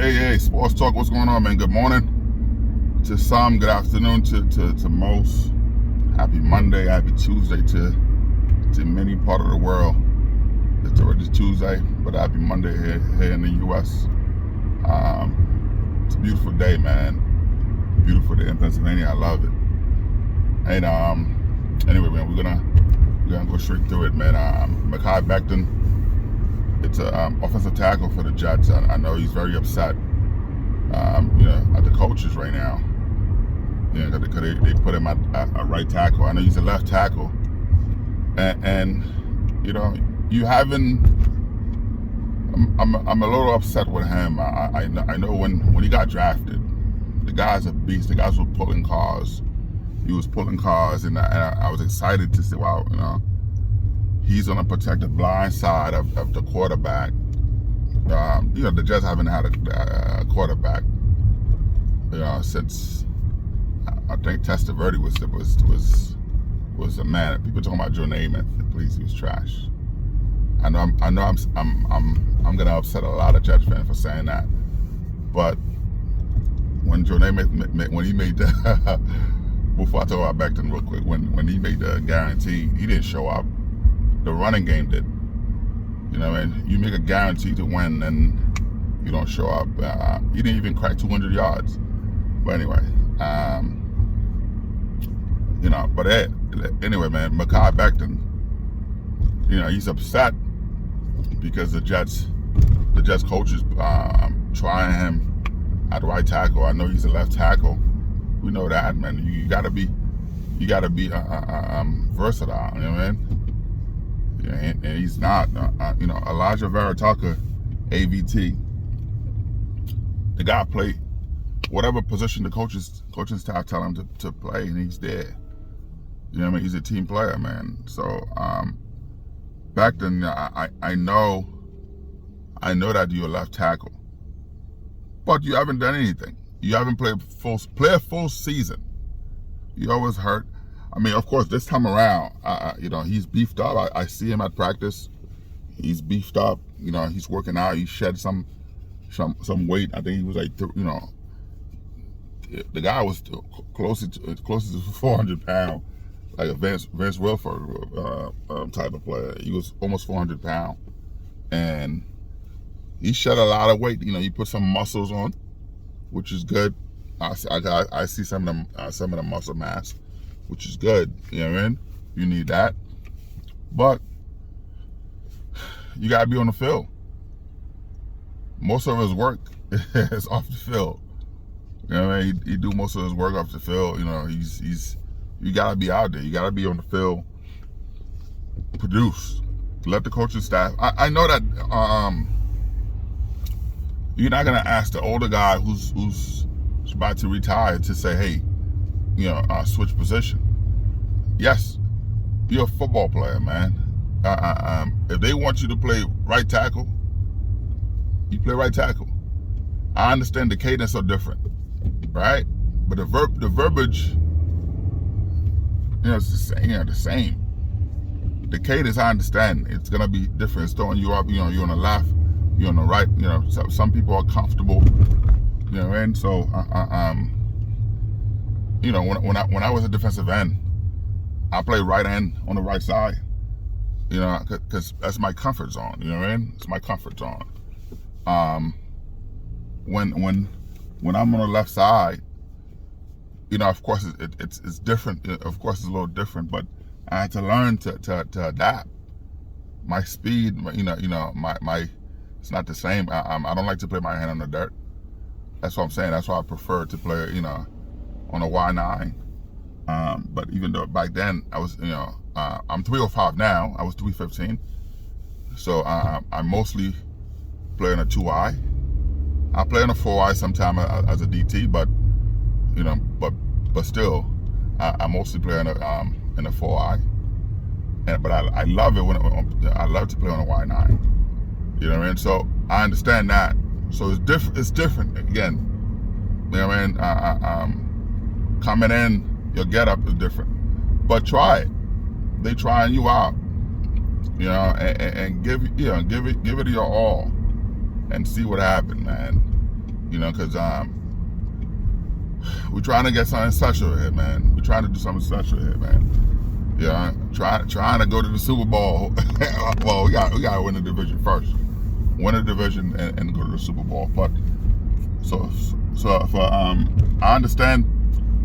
Hey, Sports Talk, what's going on, man? Good morning to some, good afternoon to most. Happy Monday, happy Tuesday to many part of the world. It's already Tuesday, but happy Monday here in the U.S. It's a beautiful day, man. Beautiful day in Pennsylvania. I love it. And anyway, man, we're gonna go straight through it, man. Mekhi Becton. It's an offensive tackle for the Jets. I know he's very upset, at the coaches right now. Because they put him at right tackle. I know he's a left tackle, and you haven't. I'm a little upset with him. I know when he got drafted, the guy's a beast. The guys were pulling cars. He was pulling cars, and I was excited to see, wow, he's going to protect the blind side of the quarterback. The Jets haven't had a quarterback, since I think Testaverde was a man. People talking about Joe Namath. Please, he was trash. I know I'm gonna upset a lot of Jets fans for saying that, but when Joe Namath when he made the before I talk about Becton real quick, when he made the guarantee, he didn't show up. The running game did. You make a guarantee to win and you don't show up. He didn't even crack 200 yards. But anyway, but anyway, man, Mekhi Becton, he's upset because the Jets coaches trying him at right tackle. I know he's a left tackle. We know that, man. You gotta be versatile. You know what I mean? And he's not. Elijah Vera-Tucker, AVT. The guy played whatever position the coaching staff tell him to play, and he's there. You know what I mean? He's a team player, man. So back then, I know that you're a left tackle, but you haven't done anything. You haven't played a full season. You always hurt. I mean, of course, this time around, he's beefed up. I see him at practice. He's beefed up. He's working out. He shed some weight. I think he was like, the guy was closer to 400 pounds, like a Vince Wilfork type of player. He was almost 400 pounds, and he shed a lot of weight. He put some muscles on, which is good. I see some of the muscle mass, which is good. You know what I mean? You need that. But you gotta be on the field. Most of his work is off the field. You know what I mean? He do most of his work off the field. You gotta be out there. You gotta be on the field. Produce. Let the coaching staff. I know that you're not gonna ask the older guy who's about to retire to say, hey, switch position. Yes, you're a football player, man. If they want you to play right tackle, you play right tackle. I understand the cadence are different, right? But the verbiage, it's the same. The cadence, I understand, it's gonna be different. It's throwing you up. You're on the left, you're on the right. Some people are comfortable. And so when I was a defensive end, I played right end on the right side, because that's my comfort zone. You know what I mean? It's my comfort zone. When I'm on the left side, of course it's different. Of course it's a little different, but I had to learn to adapt. My speed, my it's not the same. I don't like to play my hand on the dirt. That's what I'm saying. That's why I prefer to play, on a Y9. But even though back then I was, I'm 305 now. I was 315. So I mostly play on a 2I. I play on a 4I sometime as a DT, but still, I mostly play in a 4I. But I love it I love to play on a Y9. You know what I mean? So I understand that. So it's different. It's different again. You know what I mean? Coming in, your getup is different. But try it. They trying you out. And give it your all, and see what happens, man. because we're trying to get something special here, man. We're trying to do something special here, man. Trying to go to the Super Bowl. Well, we got to win the division first. Win the division and go to the Super Bowl. But so for I understand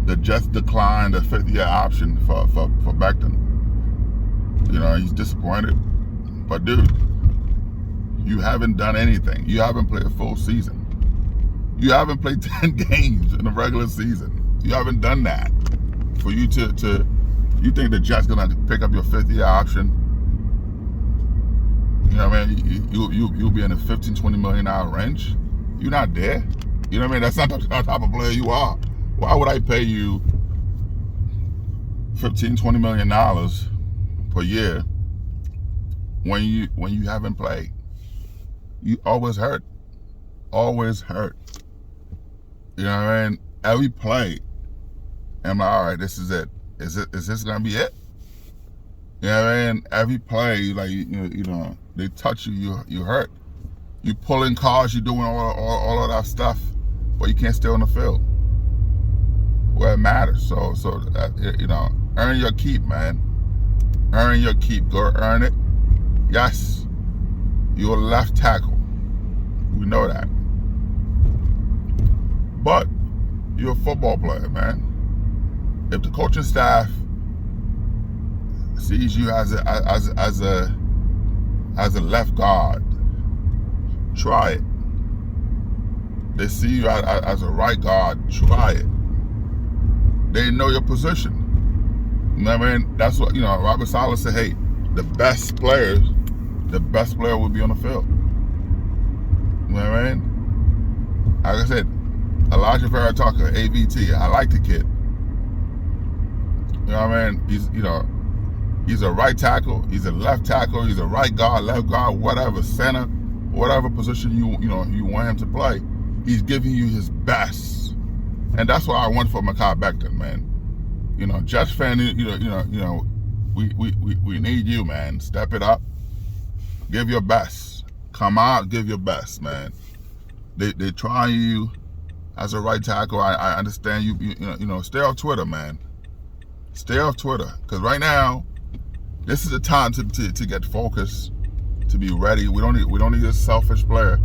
the Jets declined the 5th-year option for Becton. He's disappointed. But dude, you haven't done anything. You haven't played a full season. You haven't played 10 games in the regular season. You haven't done that. For you to you think the Jets gonna pick up your 5th-year option? You'll be in a $15-20 million range. You're not there. That's not the type of player you are. Why would I pay you $15-20 million per year when you haven't played? You always hurt. Always hurt. Every play, I'm like, all right, this is it. Is this gonna be it? Every play, like they touch you hurt. You pulling cars, you doing all of that stuff, but you can't stay on the field where it matters. So earn your keep, man. Earn your keep. Go earn it. Yes, you're a left tackle. We know that. But you're a football player, man. If the coaching staff sees you as a left guard, try it. They see you as a right guard, try it. They know your position. That's what Robert Saleh said. Hey, the best player will be on the field. Like I said, Elijah Vera Tucker, AVT. I like the kid. He's a right tackle. He's a left tackle. He's a right guard, left guard, whatever, center, whatever position you want him to play. He's giving you his best, and that's what I want for Mekhi Becton, man. Jets fan, we need you, man. Step it up. Give your best. Come out, give your best, man. They try you as a right tackle. I understand you. Stay off Twitter, man. Stay off Twitter, because right now, this is the time to get focused, to be ready. We don't need a selfish player.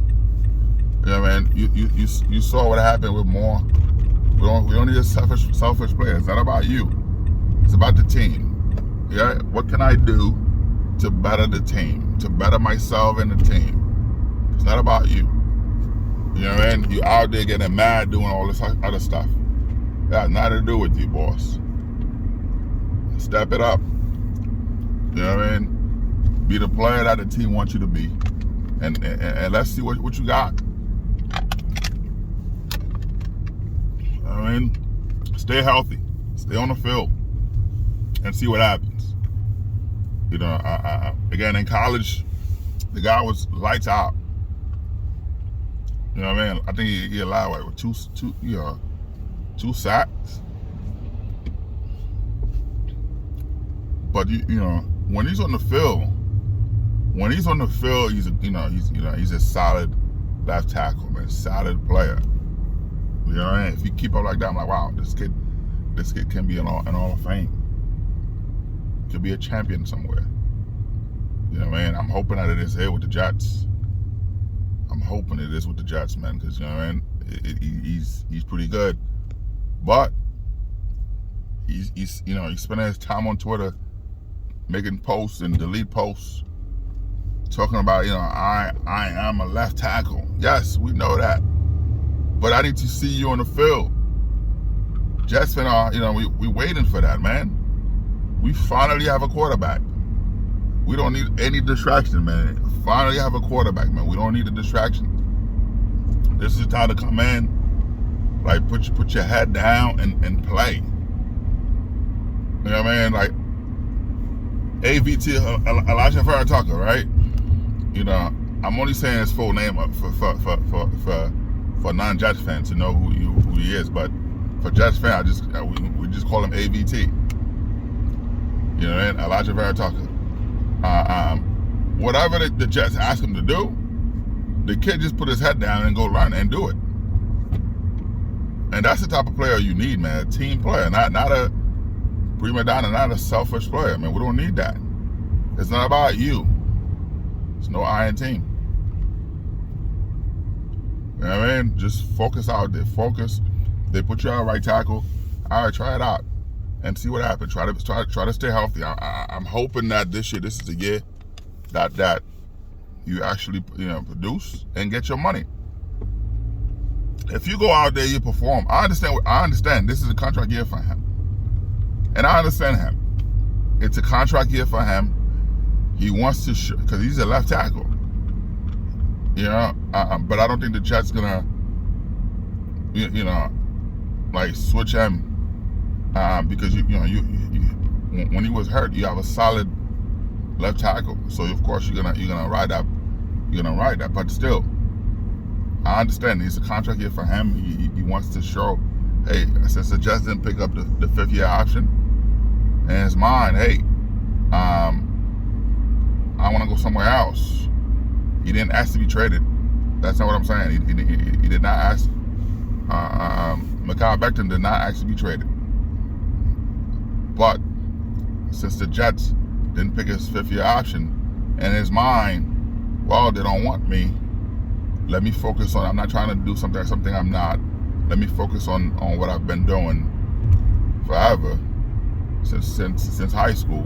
You saw what happened with Moore. We don't need a selfish player. It's not about you. It's about the team. Yeah. What can I do to better the team, to better myself and the team? It's not about you. You out there getting mad doing all this other stuff. It has nothing to do with you, boss. Step it up. Be the player that the team wants you to be, and let's see what you got. Stay healthy, stay on the field, and see what happens. Again, in college, the guy was lights out. I think he allowed with two sacks. But when he's on the field, he's a solid left tackle, man, solid player. If you keep up like that, I'm like, wow, this kid can be an Hall of Fame. Could be a champion somewhere. I'm hoping that it is here with the Jets. I'm hoping it is with the Jets, man, because he's pretty good. But he's spending his time on Twitter making posts and delete posts, talking about I am a left tackle. Yes, we know that, but I need to see you on the field. Jets fan are we waiting for that, man. We finally have a quarterback. We don't need any distraction, man. Finally have a quarterback, man. We don't need a distraction. This is time to come in, like put your head down and play. Like AVT, Elijah Vera Tucker, right? I'm only saying his full name for non-Jets fans to know who he is, but for Jets fans, we just call him AVT. Elijah Vera Tucker. Whatever the Jets ask him to do, the kid just put his head down and go learn and do it. And that's the type of player you need, man. A team player, not a prima donna, not a selfish player, man. We don't need that. It's not about you. It's no I in team. You know what I mean? Just focus out there. Focus. They put you on right tackle. All right, try it out and see what happens. Try to stay healthy. I'm hoping that this is the year that you actually produce and get your money. If you go out there, you perform. I understand. This is a contract year for him, and I understand him. It's a contract year for him. He wants to because he's a left tackle. But I don't think the Jets gonna, like switch him because when he was hurt, you have a solid left tackle. So of course you're gonna ride that. You're gonna ride that, but still. I understand it's a contract year for him. He wants to show, hey, since the Jets didn't pick up the 5th-year option, in his mind, hey, I want to go somewhere else. He didn't ask to be traded. That's not what I'm saying. He did not ask. Mekhi Becton did not ask to be traded. But since the Jets didn't pick his 5th-year option, in his mind, well, they don't want me. Let me focus on. I'm not trying to do something I'm not. Let me focus on what I've been doing forever since high school.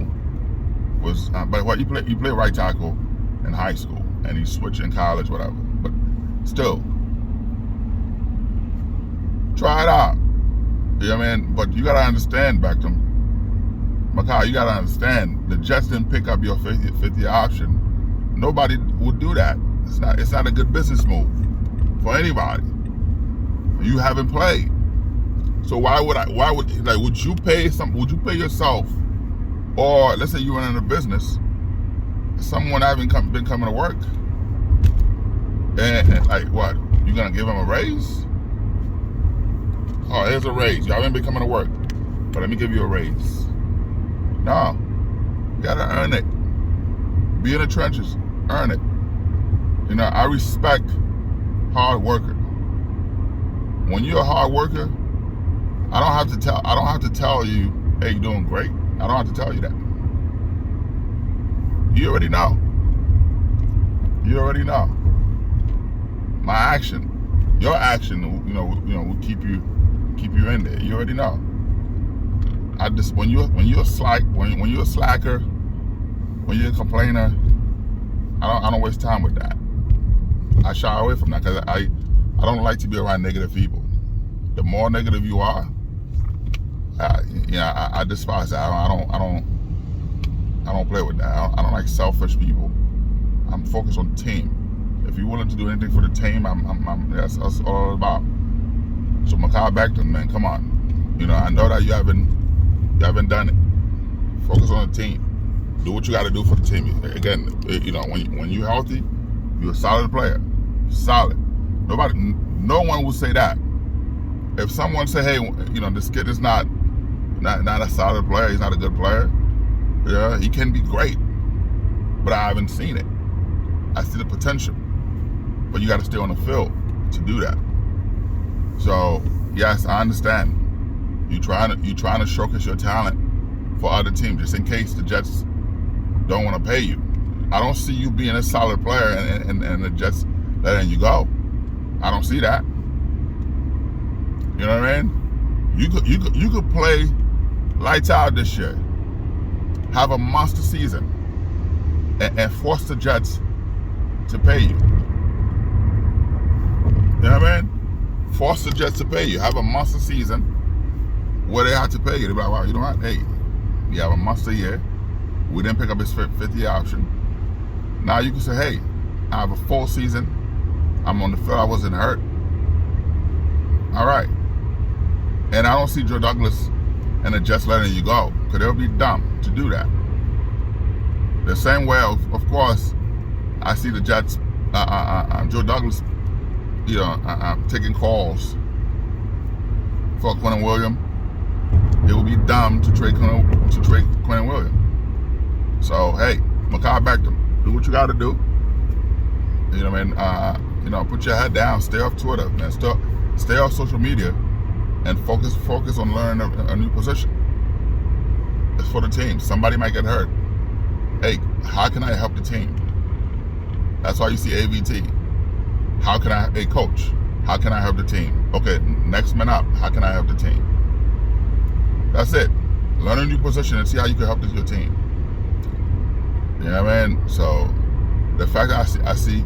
But what you play right tackle in high school, and he switched in college, whatever. But still, try it out. You know what I mean? But you gotta understand, Becton. Mekhi, you gotta understand. The Jets didn't pick up your 5th-year option. Nobody would do that. It's not a good business move for anybody. You haven't played, so would you pay yourself, or let's say you run in a business, someone haven't been coming to work, and like what? You gonna give them a raise? Oh, here's a raise. You haven't been coming to work, but let me give you a raise. No, you gotta earn it. Be in the trenches, earn it. I respect hard worker. When you're a hard worker, I don't have to tell you, hey, you're doing great. I don't have to tell you that. You already know. My action, your action, will keep you in there. You already know. When you're a slacker, when you're a complainer, I don't waste time with that. I shy away from that because I don't like to be around negative people. The more negative you are, I despise that. I don't play with that. I don't like selfish people. I'm focused on the team. If you're willing to do anything for the team, that's all about. So Mekhi Becton, man, come on. I know that you haven't done it. Focus on the team. Do what you got to do for the team. Again, when you're healthy, you're a solid player. Solid. No one will say that. If someone say, hey, this kid is not a solid player, he's not a good player. Yeah, he can be great, but I haven't seen it. I see the potential, but you got to stay on the field to do that. So yes, I understand. You trying to showcase your talent for other teams, just in case the Jets don't want to pay you. I don't see you being a solid player and the Jets letting you go. I don't see that. You know what I mean? You could play lights out this year, have a monster season, and force the Jets to pay you. You know what I mean? Force the Jets to pay you. Have a monster season where they have to pay you. They're like, well, you know what? Hey, you have a monster year. We didn't pick up his 5th-year option. Now you can say, hey, I have a full season. I'm on the field. I wasn't hurt. All right. And I don't see Joe Douglas and the Jets letting you go, because they'll be dumb to do that. The same way, of course, I see the Jets, Joe Douglas, taking calls for Quentin Williams. It would be dumb to trade Quentin Williams. So hey, Mekhi Becton, do what you got to do. You know what I mean? Put your head down. Stay off Twitter, man. Stay off social media, and focus on learning a new position. It's for the team. Somebody might get hurt. Hey, how can I help the team? That's why you see AVT. Hey coach, how can I help the team? Okay, next man up, how can I help the team? That's it. Learn a new position and see how you can help your team. You know what I mean? So the fact that I see,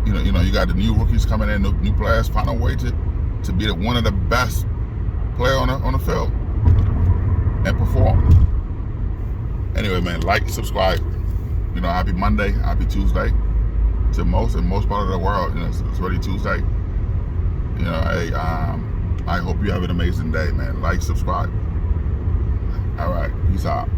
you got the new rookies coming in, new players, find a way to be one of the best player on the field and perform. Anyway, man, like, subscribe. Happy Monday, happy Tuesday to most part of the world. It's already Tuesday. Hey, I hope you have an amazing day, man. Like, subscribe. All right, peace out.